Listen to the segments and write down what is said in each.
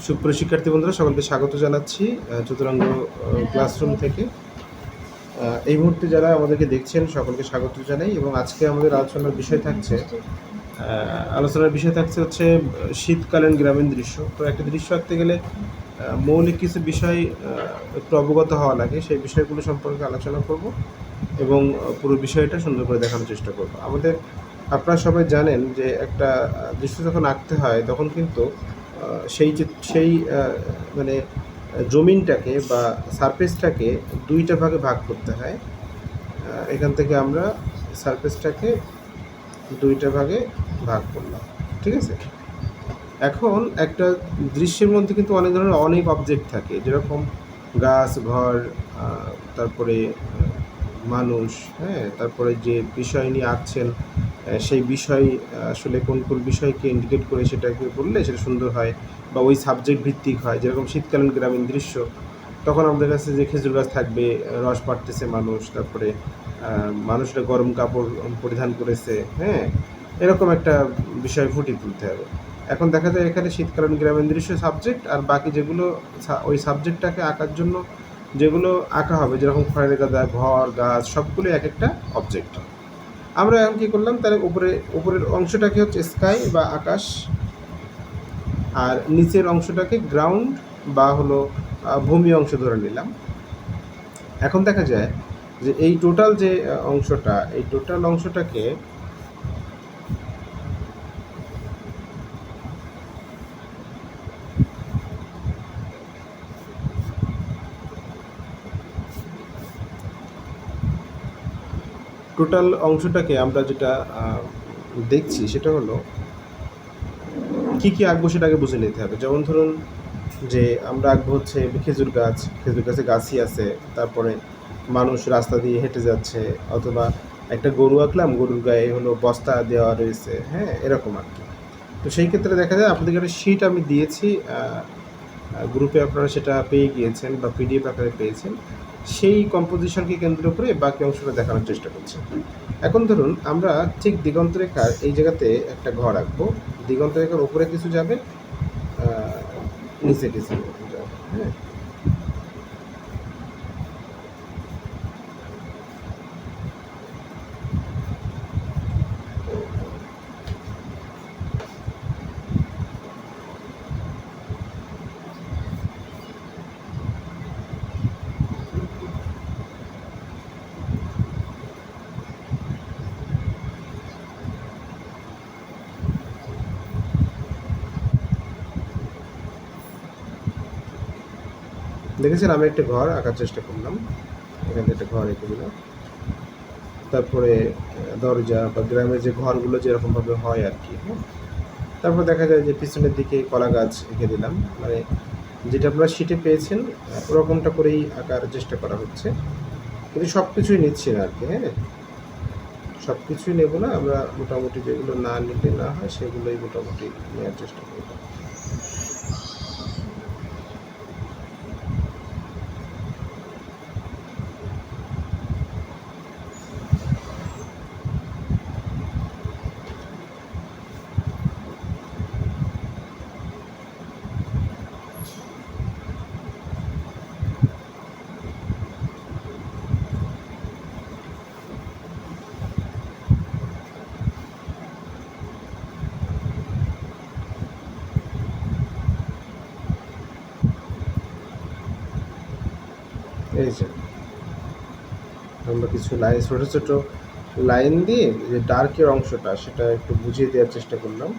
সুপ্রিয় শিক্ষার্থী বন্ধুরা, সকলকে স্বাগত জানাচ্ছি চতুরঙ্গ ক্লাসরুম থেকে। এই মুহূর্তে যারা আমাদেরকে দেখছেন সকলকে স্বাগত জানাই। এবং আজকে আমাদের আলোচনার বিষয় থাকছে হচ্ছে শীতকালীন গ্রামীণ দৃশ্য। তো একটা দৃশ্য আঁকতে গেলে মৌলিক কিছু বিষয় একটু অবগত হওয়া লাগে, সেই বিষয়গুলো সম্পর্কে আলোচনা করব এবং পুরো বিষয়টা সুন্দর করে দেখানোর চেষ্টা করব। আপনারা সবাই জানেন যে একটা দৃশ্য যখন আঁকতে হয় তখন কিন্তু সেই মানে জমিনটাকে বা সারফেসটাকে দুইটা ভাগে ভাগ করতে হয়। এখান থেকে আমরা সারফেসটাকে দুইটা ভাগে ভাগ করলাম, ঠিক আছে। এখন একটা দৃশ্যের মধ্যে কিন্তু অনেক অবজেক্ট থাকে, যেরকম গাছ, ঘর, তারপরে মানুষ, হ্যাঁ, তারপরে যে বিষয় নিয়ে আঁকছেন সেই বিষয় আসলে কোন কোন বিষয়কে ইন্ডিকেট করে সেটাকে বললে সেটা সুন্দর হয় বা ওই সাবজেক্ট ভিত্তিক হয়। যেরকম শীতকালীন গ্রামীণ দৃশ্য, তখন আমাদের কাছে যে খেজুর গাছ থাকবে, রস পাড়তেছে মানুষ, তারপরে মানুষরা গরম কাপড় পরিধান করেছে, হ্যাঁ, এরকম একটা বিষয় ফুটিয়ে তুলতে হবে। এখন দেখা যায় এখানে শীতকালীন গ্রামীণ দৃশ্য সাবজেক্ট, আর বাকি যেগুলো ওই সাবজেক্টটাকে আঁকার জন্য যেগুলো আঁকা হবে, যেরকম খড়ের গাদা, ঘর, গাছ, সবগুলো এক একটা অবজেক্ট। আমরা এখন কী করলাম, তাহলে উপরের অংশটাকে হচ্ছে স্কাই বা আকাশ, আর নিচের অংশটাকে গ্রাউন্ড বা হলো ভূমি অংশ ধরে নিলাম। এখন দেখা যায় যে এই টোটাল যে অংশটা, এই টোটাল অংশটাকে আমরা যেটা দেখছি সেটা হলো কী কী আঁকবো সেটাকে বুঝে নিতে হবে। যেমন ধরুন যে আমরা আঁকবো হচ্ছে খেজুর গাছে গাছই আছে, তারপরে মানুষ রাস্তা দিয়ে হেঁটে যাচ্ছে, অথবা একটা গরু আঁকলাম, গরুর গায়ে হলো বস্তা দেওয়া রয়েছে, হ্যাঁ, এরকম আর কি। তো সেই ক্ষেত্রে দেখা যায় আপনাদেরকে একটা শিট আমি দিয়েছি গ্রুপে, আপনারা সেটা পেয়ে গিয়েছেন বা পিডিএফ আকারে পেয়েছেন। সেই কম্পোজিশনকে কেন্দ্র করে বাকি অংশটা দেখানোর চেষ্টা করছি। এখন ধরুন আমরা ঠিক দিগন্তরেখার এই জায়গাতে একটা ঘর আঁকবো। দিগন্তরেখার উপরে কিছু যাবে, নিচে কিছু যাবে, হ্যাঁ। দেখেছেন, আমি একটা ঘর আঁকার চেষ্টা করলাম, এখানে একটা ঘর এঁকে দিলাম। তারপরে দরজা বা গ্রামের যে ঘরগুলো যেরকমভাবে হয় আর কি, হ্যাঁ। তারপর দেখা যায় যে পিছনের দিকে কলা গাছ এঁকে দিলাম। মানে যেটা আপনারা শিটে পেয়েছেন ওরকমটা করেই আঁকার চেষ্টা করা হচ্ছে, কিন্তু সব কিছুই নিচ্ছি না আর কি, হ্যাঁ, সব কিছুই নেব না। আমরা মোটামুটি যেগুলো না নিতে না হয় সেগুলোই মোটামুটি নেওয়ার চেষ্টা করব। এই যে আমরা কিছু লাইন, ছোটো ছোটো লাইন দিয়ে যে ডার্কের অংশটা সেটা একটু বুঝিয়ে দেওয়ার চেষ্টা করলাম।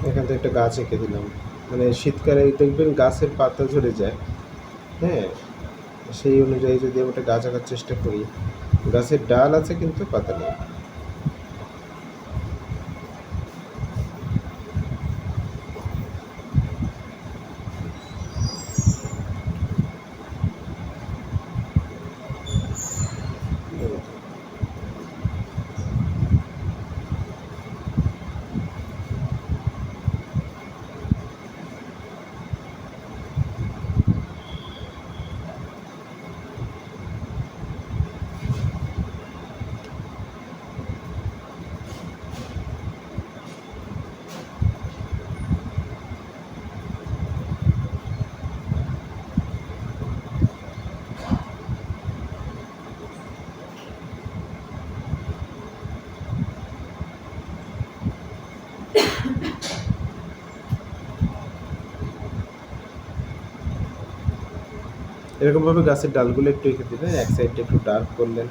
এখান থেকে একটা গাছ এঁকে দিলাম। মানে শীতকালে দেখবেন গাছের পাতা ঝরে যায়, হ্যাঁ, সেই অনুযায়ী যদি আমরা একটা গাছ আঁকার চেষ্টা করি, গাছের ডাল আছে কিন্তু পাতা নেই। এরকমভাবে গাছের ডালগুলো একটু এঁকে দিলেন, এক সাইডটা একটু ডার্ক করলেন,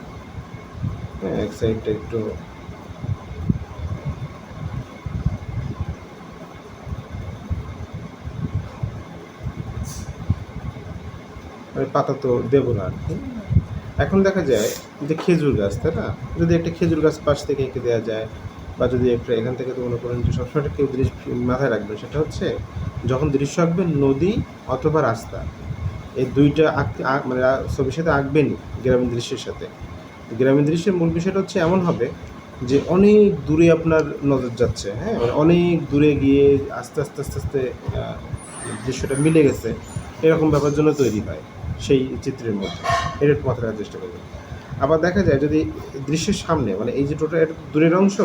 হ্যাঁ, এক সাইডটা একটু পাতা তো দেবো না আর কি। এখন দেখা যায় যে খেজুর গাছ, তাই না, যদি একটা খেজুর গাছ পাশ থেকে এঁকে দেওয়া যায়, বা যদি একটা এখান থেকে তো মনে করেন যে সবসময় একটা কেউ জিনিস মাথায় রাখবেন, সেটা হচ্ছে যখন দৃশ্য আঁকবেন নদী অথবা রাস্তা, এই দুইটা মানে ছবির সাথে আঁকবেনই গ্রামীণ দৃশ্যের সাথে। গ্রামীণ দৃশ্যের মূল বিষয়টা হচ্ছে এমন হবে যে অনেক দূরে আপনার নজর যাচ্ছে, হ্যাঁ, মানে অনেক দূরে গিয়ে আস্তে আস্তে আস্তে আস্তে দৃশ্যটা মিলে গেছে, এরকম ব্যাপার জন্য তৈরি হয় সেই চিত্রের মধ্যে। এটা একটু মাথায় রাখার চেষ্টা করবেন। আবার দেখা যায় যদি দৃশ্যের সামনে, মানে এই যে টোটাল একটা দূরের অংশ,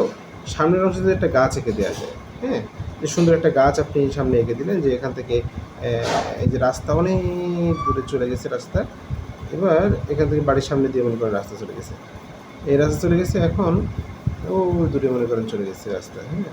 সামনের অংশে যদি একটা গাছ এঁকে দেওয়া যায়, হ্যাঁ, যে সুন্দর একটা গাছ আপনি সামনে এঁকে দিলেন, যে এখান থেকে এই যে রাস্তা অনেক দূরে চলে গেছে রাস্তা, এবার এখান থেকে বাড়ির সামনে দিয়ে মনে করেন রাস্তা চলে গেছে, এই রাস্তা চলে গেছে, এখন ও দূরে মনে করেন চলে গেছে রাস্তা, হ্যাঁ।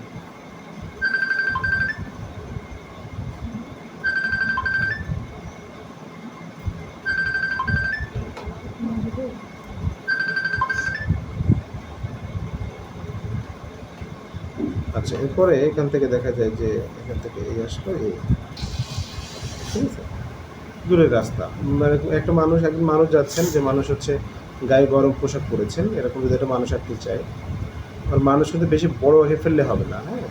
আচ্ছা, এরপরে এখান থেকে দেখা যায় যে এখান থেকে এই আসলো এই, ঠিক আছে, দূরের রাস্তা, মানে একটা মানুষ, একজন মানুষ যাচ্ছেন, যে মানুষ হচ্ছে গায়ে গরম পোশাক পরেছেন, এরকম যদি একটা মানুষ আঁকতে চায়, আর মানুষ কিন্তু বেশি বড় হয়ে ফেললে হবে না, হ্যাঁ,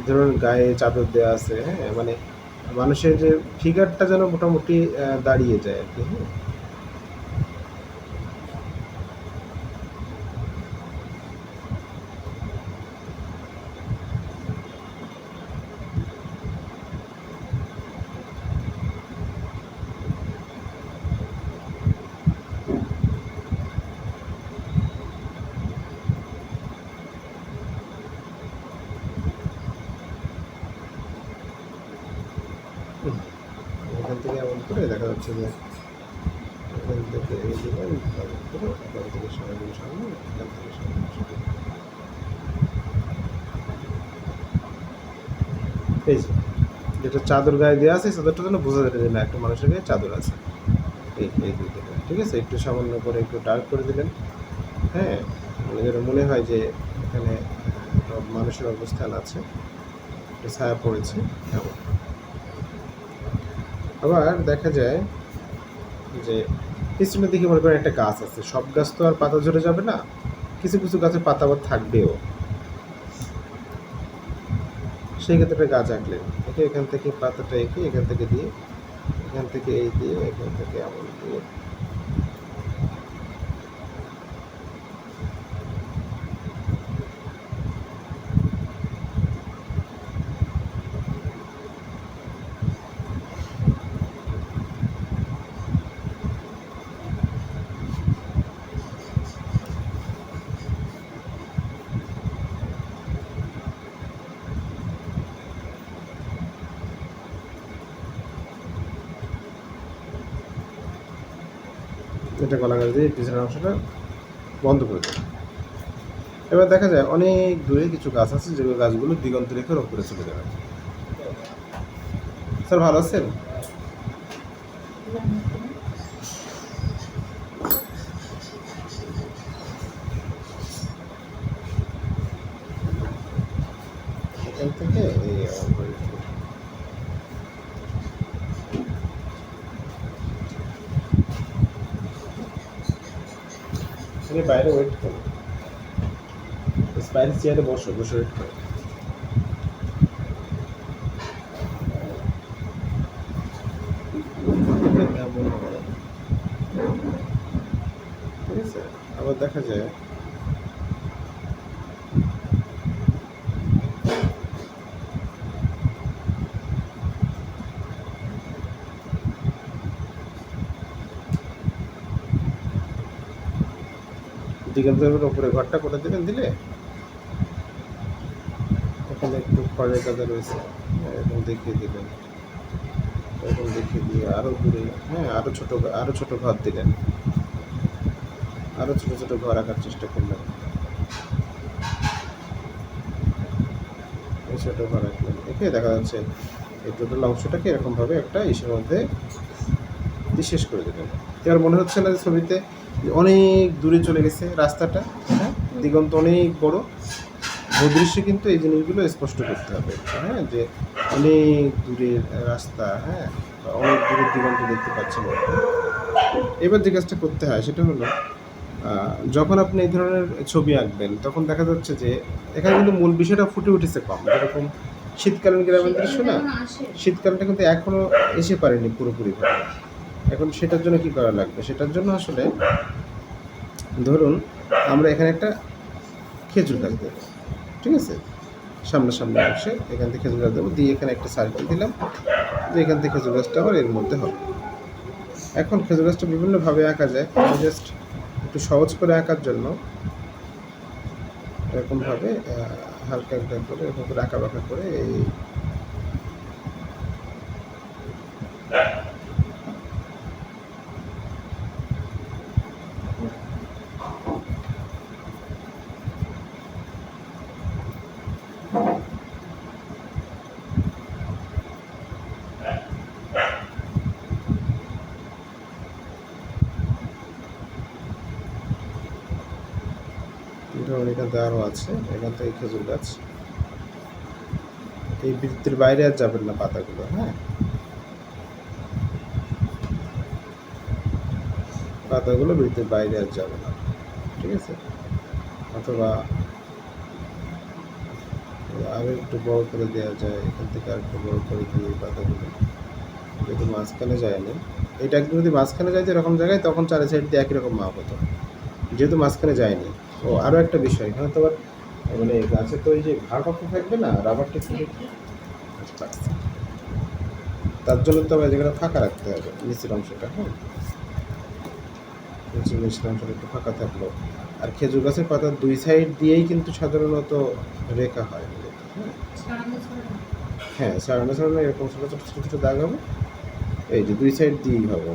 ধরুন গায়ে চাদর দেওয়া আছে, হ্যাঁ, মানে মানুষের যে ফিগারটা যেন মোটামুটি দাঁড়িয়ে যায় আর কি, হ্যাঁ। এখান থেকে এমন করে দেখা যাচ্ছে যে এখান থেকে এই দিলেন, এখান থেকে সামনে সামনে, এখান থেকে সামনে সামনে, এই যে যেটা চাদর গায়ে দেওয়া আছে, চাদরটা যেন বোঝা যাবে যে না একটা মানুষের গায়ে চাদর আছে, এই দুই দিকে, ঠিক আছে, একটু সামান্য করে একটু ডার্ক করে দিলেন, হ্যাঁ, মানে যেটা মনে হয় যে এখানে একটা মানুষের অবস্থান আছে, একটা ছায়া পড়েছে এমন। আবার দেখা যায় যে পিছনের দিকে মনে করেন একটা গাছ আছে, সব গাছ তো আর পাতা ঝরে যাবে না, কিছু কিছু গাছের পাতা আবার থাকবেও, সেই ক্ষেত্রে একটা গাছ আঁকলেন, একে এখান থেকে পাতাটা এঁকে এখান থেকে দিয়ে, এখান থেকে এই দিয়ে, এখান থেকে এমন দিয়ে, এটা গলা গাছ দিয়ে পিছনের অংশটা বন্ধ করে দেবেন। এবার দেখা যায় অনেক দূরে কিছু গাছ আছে, যেগুলো গাছগুলো দিগন্ত রেখার ওপরে চলে যাবে। স্যার ভালো আছেন? এখান থেকে এই বাইরে ওয়েট করো, বাইরে চেয়ারে বসো, বসে ওয়েট করো। ঠিক আছে, আবার দেখা যায় দিগন্তের উপরে ঘরটা করে দেবেন, দিলে এখানে একটু খড়ের কাদা রয়েছে, এরকম দেখিয়ে দিলেন, এরকম দেখিয়ে দিয়ে আরও দূরে, হ্যাঁ, আরও ছোট ঘর দিলেন, আরও ছোট ছোট ঘর আঁকার চেষ্টা করলেন, এই ছোট ঘর আঁকলেন, একে দেখা যাচ্ছে এই টোটাল অংশটাকে এরকমভাবে একটা ইসের মধ্যে দিয়ে শেষ করে দেবেন। এবার মনে হচ্ছে না যে ছবিতে অনেক দূরে চলে গেছে রাস্তাটা, হ্যাঁ, দিগন্ত অনেক বড়। ভূদৃশ্যে কিন্তু এই জিনিসগুলো স্পষ্ট করতে হবে, হ্যাঁ, যে অনেক দূরের রাস্তা, হ্যাঁ, বা অনেক দূরের দিগন্ত দেখতে পাচ্ছেন। এবার যে কাজটা করতে হয় সেটা হলো যখন আপনি এই ধরনের ছবি আঁকবেন তখন দেখা যাচ্ছে যে এখানে কিন্তু মূল বিষয়টা ফুটে উঠেছে কম। যেরকম শীতকালীন গ্রামের দৃশ্য না, শীতকালটা কিন্তু এখনও এসে পারেনি পুরোপুরিভাবে। এখন সেটার জন্য কি করা লাগবে? সেটার জন্য আসলে ধরুন আমরা এখানে একটা খেজুর গাছ দেবো, ঠিক আছে, সামনাসামনি বসে এখান থেকে খেজুর গাছ দেবো, দিয়ে এখানে একটা সার্কেল দিলাম, যে এখান থেকে খেজুর গাছটা আবার এর মধ্যে হবে। এখন খেজুর গাছটা বিভিন্নভাবে আঁকা যায়, জাস্ট একটু সহজ করে আঁকার জন্য এরকমভাবে হালকা একটা করে এরকম করে আঁকা বাঁকা করে এই ধরুন এখানে আরও আছে, এখান থেকে খেজুর গাছ, এই বৃত্তের বাইরে আর যাবেন না পাতাগুলো, হ্যাঁ, পাতাগুলো বৃত্তের বাইরে আর যাবে না, ঠিক আছে। অথবা আরও একটু বড় করে দেওয়া যায়, এখান থেকে আর একটু বড় করে দিয়ে পাতাগুলো যেহেতু মাঝখানে যায়নি, এটা একদম যদি মাঝখানে যায় এরকম জায়গায় তখন চারি সাইড দিয়ে একই রকম মাপ হতো, যেহেতু মাঝখানে যায়নি। ও আরও একটা বিষয়, এখানে তো আবার মানে গাছে তো এই যে ভারপক্ষ থাকবে না, রাবারটা একটু দেখি, তার জন্য তো আবার জায়গাটা ফাঁকা রাখতে হবে, নিচের অংশটা, হ্যাঁ, নিচের অংশটা একটু ফাঁকা থাকলো। আর খেজুর গাছের পাতার দুই সাইড দিয়েই কিন্তু সাধারণত রেখা হয়, হ্যাঁ, হ্যাঁ, সারানো সারানো এরকম ছোটো ছোটো ছোটো ছোটো দাগ হবে, এই যে দুই সাইড দিয়েই হবে।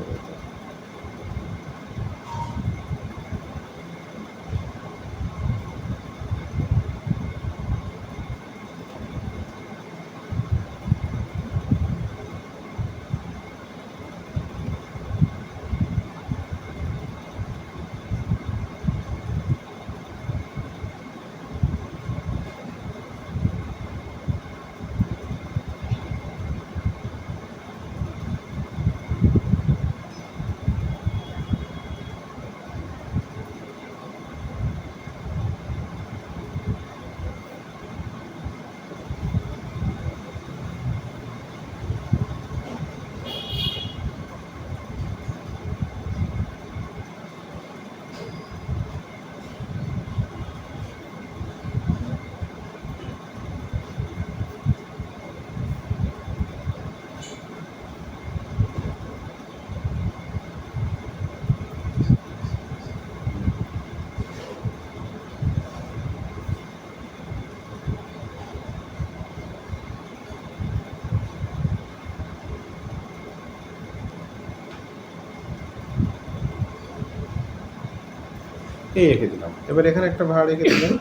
এই এঁকে দিলাম। এবার এখানে একটা ভাড় এঁকে দিলাম,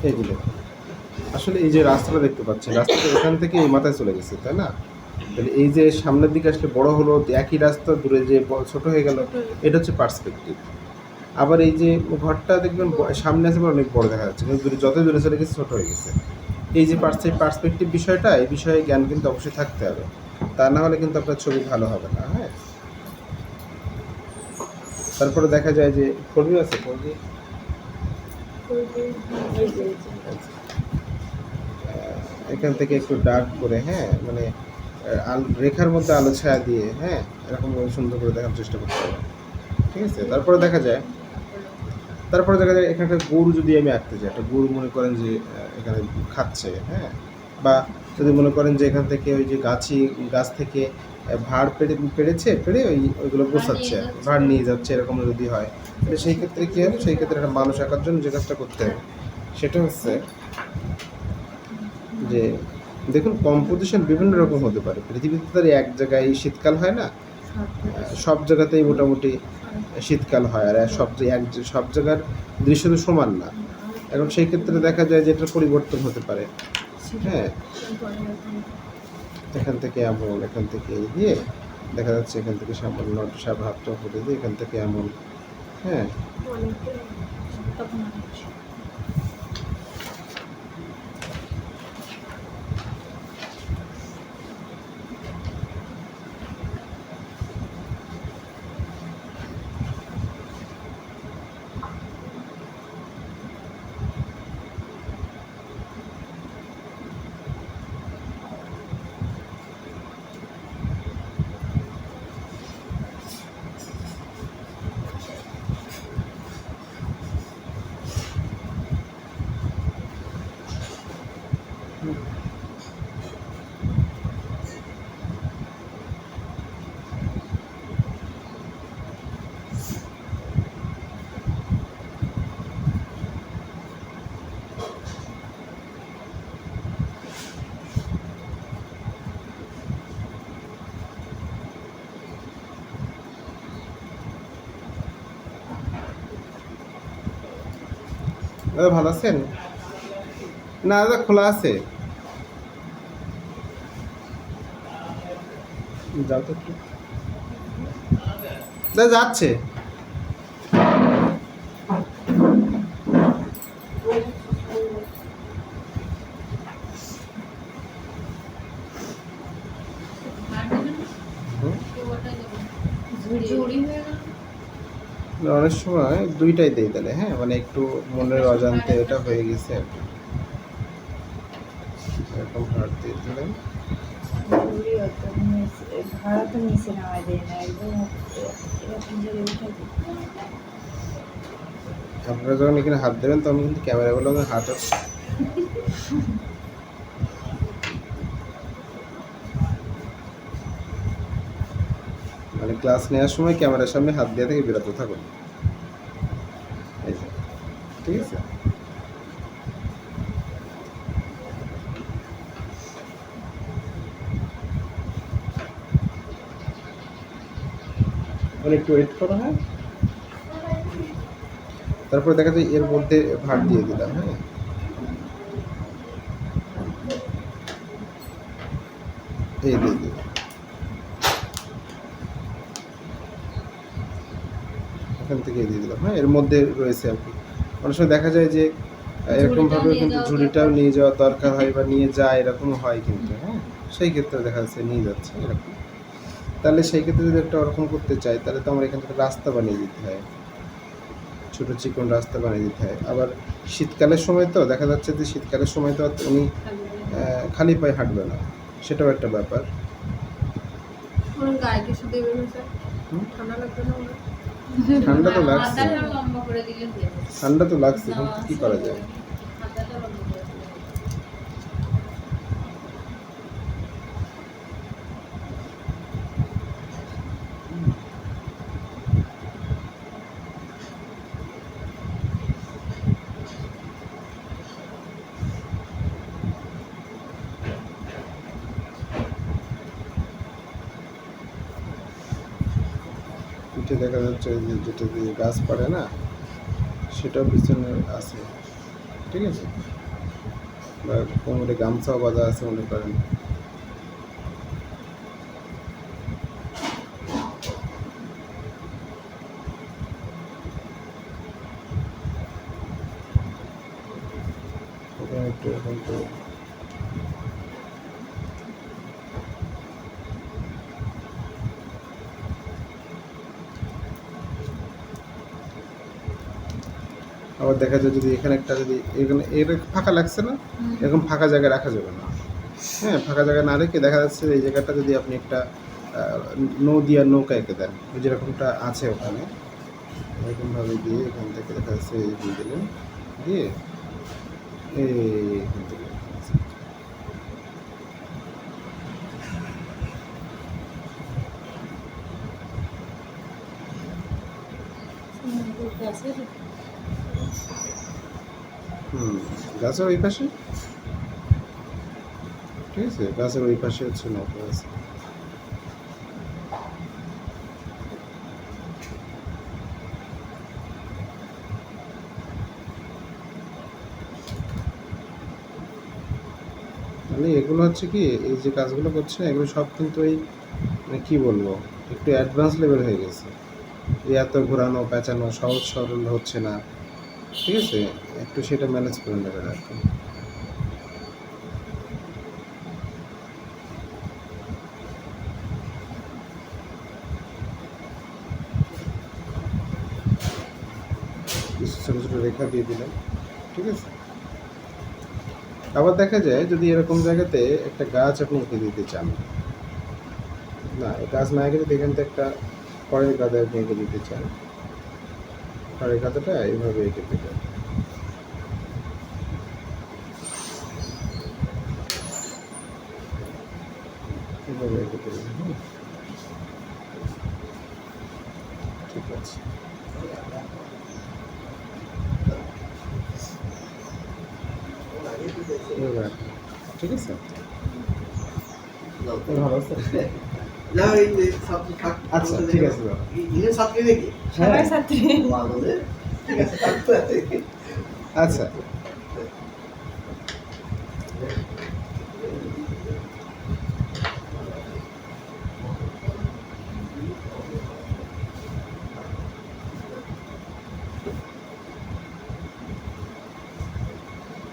এই দিলে আসলে এই যে রাস্তাটা দেখতে পাচ্ছেন, রাস্তাটা এখান থেকে এই মাথায় চলে গেছে, তাই না? তাহলে এই যে সামনের দিকে আসলে বড় হলো, একই রাস্তা দূরে যে ছোট হয়ে গেল, এটা হচ্ছে পার্সপেক্টিভ। আবার এই যে ঘরটা দেখবেন সামনে আছে অনেক বড় দেখা যাচ্ছে, কিন্তু দূরে যত দূরে চলে গেছে ছোট হয়ে গেছে। এই যে পার্সপেক্টিভ বিষয়টা, এই বিষয়ে জ্ঞান কিন্তু অবশ্যই থাকতে হবে, তা না হলে কিন্তু আপনার ছবি ভালো হবে না, হ্যাঁ। তারপরে দেখা যায় যে ফোরজি আছে, ফোরজি এখান থেকে একটু ডার্ক করে, হ্যাঁ, মানে রেখার মধ্যে আলো ছায়া দিয়ে, হ্যাঁ, এরকম সুন্দর করে দেখার চেষ্টা করতে হবে, ঠিক আছে। তারপরে দেখা যায় এখানে একটা গরু যদি আমি আঁকতে চাই, একটা গরু মনে করেন যে এখানে খাচ্ছে, হ্যাঁ, বা যদি মনে করেন যে এখান থেকে ওই যে গাছ থেকে ভাড় পেড়ে ওইগুলো গোছাচ্ছে, ভাড় নিয়ে যাচ্ছে, এরকম যদি হয় তাহলে সেই ক্ষেত্রে কী হবে, সেই ক্ষেত্রে একটা মানুষ আঁকার জন্য যে কাজটা করতে হবে সেটা হচ্ছে যে দেখুন কম্পোজিশন বিভিন্ন রকম হতে পারে। পৃথিবীতে তো এক জায়গায় শীতকাল হয় না, সব জায়গাতেই মোটামুটি শীতকাল হয়, আর সব জায়গার দৃশ্য তো সমান না। এখন সেই ক্ষেত্রে দেখা যায় যে এটার পরিবর্তন হতে পারে। হ্যাঁ, এখান থেকে এমন, এখান থেকে এই দিয়ে দেখা যাচ্ছে এখান থেকে সামান্য সব হাতটা ফুটে দিয়ে এখান থেকে এমন। হ্যাঁ, দাদা ভালো আছেন? না দাদা, খোলা আছে। যাও তো একটু। দাদা যাচ্ছে। অনেক সময় দুইটাই দিয়ে দিলে, হ্যাঁ, মানে একটু মনের অজান্তে এটা হয়ে গেছে আর কি। এরকম হার্ট দিয়ে দিলেন। ভাড়া তো নিচে নামা যায় না, একদম এরকম জায়গায় উঠে দিই। আপনারা যখন এখানে হাত দেবেন তখন কিন্তু ক্যামেরাগুলো হাত মানে ক্লাস নেওয়ার সময় ক্যামেরার সামনে হাত দিয়ে থেকে বিরত থাকুন। এই যে, ঠিক আছে। একটু ওয়েট করো, হ্যাঁ। তারপরে দেখা যায় এর মধ্যে ভাত দিয়ে দিলাম, হ্যাঁ। এই দিয়ে দিলাম, এখান থেকে দিয়ে দিলাম, হ্যাঁ। এর মধ্যে রয়েছে আর কি। অনেক সময় দেখা যায় যে এরকমভাবে কিন্তু ঝুড়িটাও নিয়ে যাওয়ার দরকার হয় বা নিয়ে যায়, এরকম হয় কিন্তু, হ্যাঁ। সেই ক্ষেত্রে দেখা যাচ্ছে নিয়ে যাচ্ছে এরকম। তাহলে সেই ক্ষেত্রে যদি একটা ওরকম করতে চাই তাহলে তো আমার এখান থেকে রাস্তা বানিয়ে দিতে হয়, ছোটো চিকন রাস্তা বানিয়ে দিতে হয়। আবার শীতকালের সময় তো দেখা যাচ্ছে যে শীতকালের সময় তো উনি খালি পায়ে হাঁটবে না, সেটাও একটা ব্যাপার। ঠান্ডা তো লাগছে, ঠান্ডা তো লাগছে, কিন্তু কি করা যায়। পিঠে দেখা যাচ্ছে যে যেটা দিয়ে গাছ পাড়ে না, সেটাও পিছনে আছে, ঠিক আছে। বা কোমরে গামছাও বাঁধা আছে মনে করেন। একটু এখন তো আবার দেখা যায় যদি এখানে একটা যদি এখানে এর ফাঁকা লাগছে না, এরকম ফাঁকা জায়গায় রাখা যাবে না, হ্যাঁ। ফাঁকা জায়গায় না রেখে দেখা যাচ্ছে এই জায়গাটা যদি আপনি একটা নদীয়া নৌকা এঁকে দেন, যেরকমটা আছে ওখানে, এরকমভাবে দিয়ে এখান থেকে দেখা যাচ্ছে এই দিয়ে দিলেন, দিয়ে এখান থেকে গাছের ওই পাশে, ঠিক আছে, গাছের ওই পাশে হচ্ছে নৌকা আছে। মানে এগুলো হচ্ছে কি, এই যে কাজগুলো করছে না, এগুলো সব কিন্তু এই মানে কী বলবো, একটু অ্যাডভান্স লেভেল হয়ে গেছে। এই এত ঘোরানো পেঁচানো সহজ সরল হচ্ছে না, ঠিক আছে? একটু সেটা ম্যানেজ করে নেবেন আর কি। কিছু ছোটো ছোটো রেখা দিয়ে দিলেন, ঠিক আছে? আবার দেখা যায় যদি এরকম জায়গাতে একটা গাছ আপনি এঁকে দিতে চান, না গাছ না এঁকে যদি এখান থেকে একটা খড়ের গাদা আপনি এঁকে দিতে চান, খড়ের গাদাটা এইভাবে এঁকে দেবেন, এভাবে এঁকে দেবেন। ঠিক আছে, এভাবে রাখুন, ঠিক আছে? ভালো আছে? আচ্ছা ঠিক আছে বাবা। সবাই ছাত্রী। আচ্ছা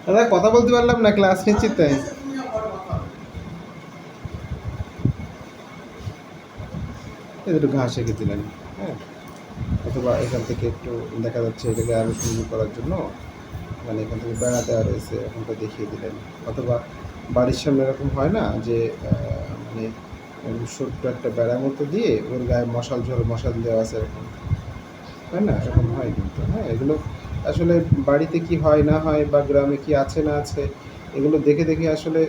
দাদা, কথা বলতে পারলাম না, ক্লাস নিচ্ছি তাই। একটু ঘাস এঁকে দিলেন, হ্যাঁ, অথবা এখান থেকে একটু দেখা যাচ্ছে এটাকে আরও সুন্দর করার জন্য মানে এখান থেকে বেড়া দেওয়া রয়েছে, ওখানটা দেখিয়ে দিলেন। অথবা বাড়ির সামনে এরকম হয় না যে মানে এরকম ছোট্ট একটা বেড়ার মতো দিয়ে ওর গায়ে মশাল দেওয়া আছে এরকম, হয় না? এরকম হয় কিন্তু, হ্যাঁ, এগুলো আসলে বাড়িতে কি হয় না হয় বা গ্রামে কি আছে না আছে এগুলো দেখে দেখে আসলে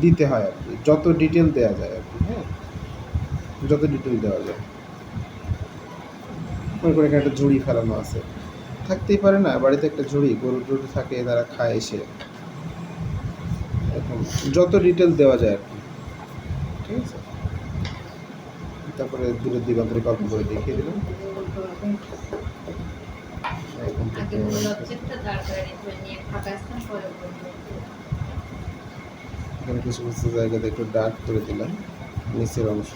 দিতে হয় আর কি, যত ডিটেল দেওয়া যায় আর কি, হ্যাঁ, যত ডিটেল দেওয়া যায়। মনে করে এখানে একটা ঝুড়ি ফেলানো আছে, থাকতেই পারে না বাড়িতে একটা ঝুড়ি, গরু টরু থাকে তারা খায় এসে, এরকম যত ডিটেল দেওয়া যায় আর কি, ঠিক আছে? তারপরে দূরের দিগন্তের গল্প করে দেখিয়ে দিলাম। এরকম আগে মূল অবজেক্টটা দাঁড় করে নিয়ে ফাঁকা স্থান পরে বলবো। এখানে কিছু কিছু জায়গাতে একটু ডার্ক করে দিলাম নিচের অংশ,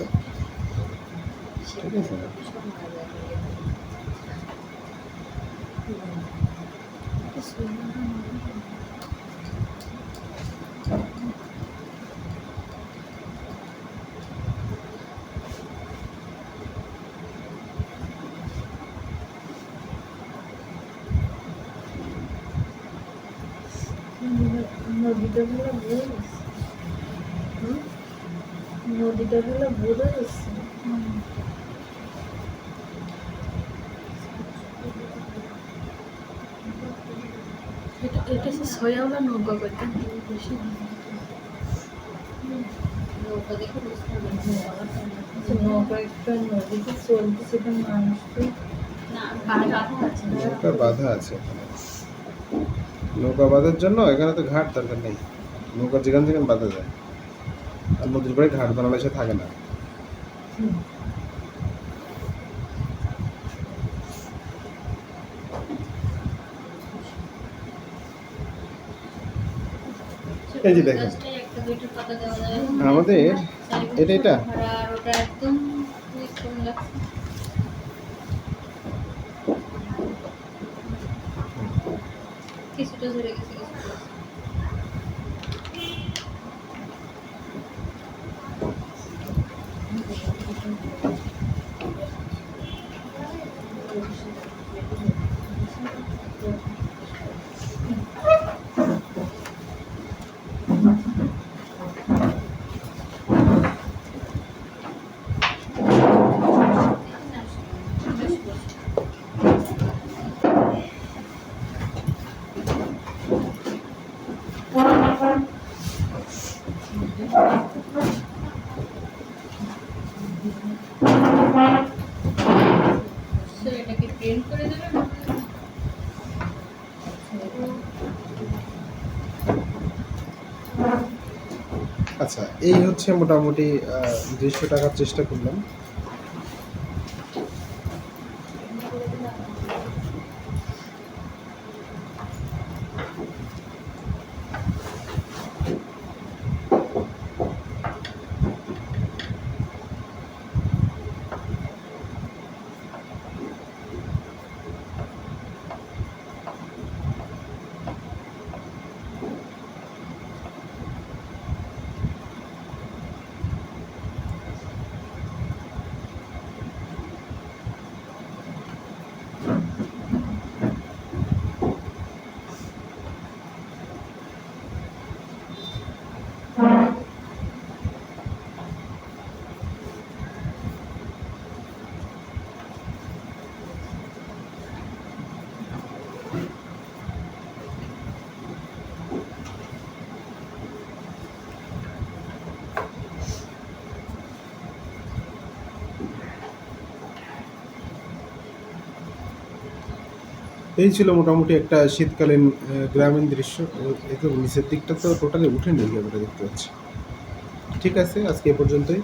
ঠিক আছে? নদীটা হলো ভুল, নদীটা হলো ভুল হচ্ছে। এটা সে ছয়াওলা নৌকা করতে বেশি নৌকা দেখে বুঝতে হবে নৌকা একটা নদীতে চলতেছে, তো মানুষ তো না বাধা আছে, নৌকা বাঁধা আছে এখানে, নৌকা বাঁধার জন্য এখানে তো ঘাট দরকার নেই, নৌকা যেখান যেখানে বাঁধা যায়, আর নদীর পাড়ে ঘাট বানালে সে থাকে না। এই যে দেখেন আমাদের এটা একদম কিছুটা ধরে গেছে। এটাকে প্রিন্ট করে দেবেন। আচ্ছা, এই হচ্ছে মোটামুটি 200 টাকার চেষ্টা করলাম। এই ছিল মোটামুটি একটা শীতকালীন গ্রামীণ দৃশ্য। এই তো নিচের দিকটা তো টোটালি উঠে নেই, ক্যামেরা দেখতে পাচ্ছি। ঠিক আছে, আজকে এ পর্যন্তই।